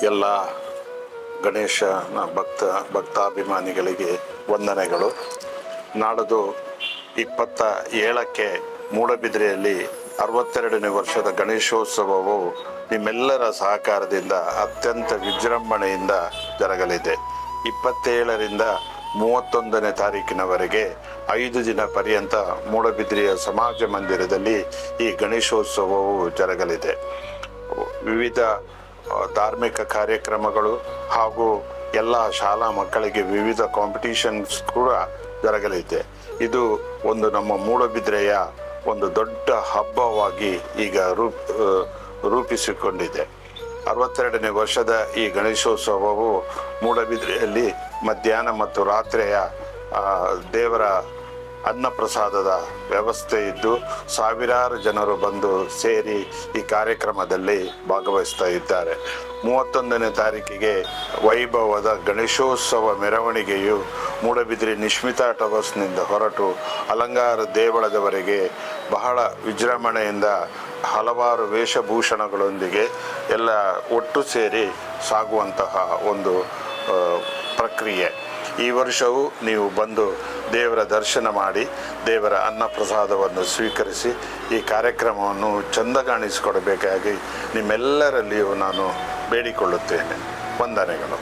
ಎಲ್ಲ ಗಣೇಶನ ಭಕ್ತಾಭಿಮಾನಿಗಳಿಗೆ ವಂದನೆಗಳು. ನಾಡದು 27ಕ್ಕೆ ಮೂಡಬಿದ್ರೆಯಲ್ಲಿ 62ನೇ ವರ್ಷದ ಗಣೇಶೋತ್ಸವವು ನಿಮ್ಮೆಲ್ಲರ ಸಹಕಾರದಿಂದ ಅತ್ಯಂತ ವಿಜೃಂಭಣೆಯಿಂದ ಜರಗಲಿದೆ. 27ರಿಂದ 31ನೇ ತಾರೀಕಿನವರೆಗೆ 5 ದಿನ ಪರ್ಯಂತ ಮೂಡಬಿದ್ರೆಯ ಸಮಾಜ ಮಂದಿರದಲ್ಲಿ ಈ ಗಣೇಶೋತ್ಸವವು ಜರಗಲಿದೆ. ವಿವಿಧ ಧಾರ್ಮಿಕ ಕಾರ್ಯಕ್ರಮಗಳು ಹಾಗೂ ಎಲ್ಲ ಶಾಲಾ ಮಕ್ಕಳಿಗೆ ವಿವಿಧ ಕಾಂಪಿಟೇಷನ್ಸ್ ಕೂಡ ಜರಗಲಿದೆ. ಇದು ಒಂದು ನಮ್ಮ ಮೂಡಬಿದ್ರೆಯ ಒಂದು ದೊಡ್ಡ ಹಬ್ಬವಾಗಿ ಈಗ ರೂಪಿಸಿಕೊಂಡಿದೆ. 62ನೇ ವರ್ಷದ ಈ ಗಣೇಶೋತ್ಸವವು ಮೂಡಬಿದ್ರೆಯಲ್ಲಿ ಮಧ್ಯಾಹ್ನ ಮತ್ತು ರಾತ್ರಿಯ ದೇವರ ಅನ್ನಪ್ರಸಾದದ ವ್ಯವಸ್ಥೆ ಇದ್ದು ಸಾವಿರಾರು ಜನರು ಬಂದು ಸೇರಿ ಈ ಕಾರ್ಯಕ್ರಮದಲ್ಲಿ ಭಾಗವಹಿಸ್ತಾ ಇದ್ದಾರೆ. 31ನೇ ತಾರೀಕಿಗೆ ವೈಭವದ ಗಣೇಶೋತ್ಸವ ಮೆರವಣಿಗೆಯು ಮೂಡಬಿದ್ರೆ ನಿಶ್ಮಿತಾ ಟವರ್ಸ್ನಿಂದ ಹೊರಟು ಅಲಂಕಾರ ದೇವಳದವರೆಗೆ ಬಹಳ ವಿಜೃಂಭಣೆಯಿಂದ ಹಲವಾರು ವೇಷಭೂಷಣಗಳೊಂದಿಗೆ ಎಲ್ಲ ಒಟ್ಟು ಸೇರಿ ಸಾಗುವಂತಹ ಒಂದು ಪ್ರಕ್ರಿಯೆ. ಈ ವರ್ಷವೂ ನೀವು ಬಂದು ದೇವರ ದರ್ಶನ ಮಾಡಿ ದೇವರ ಅನ್ನಪ್ರಸಾದವನ್ನು ಸ್ವೀಕರಿಸಿ ಈ ಕಾರ್ಯಕ್ರಮವನ್ನು ಚೆಂದಗಾಣಿಸಿಕೊಡಬೇಕಾಗಿ ನಿಮ್ಮೆಲ್ಲರಲ್ಲಿಯೂ ನಾನು ಬೇಡಿಕೊಳ್ಳುತ್ತೇನೆ. ವಂದನೆಗಳು.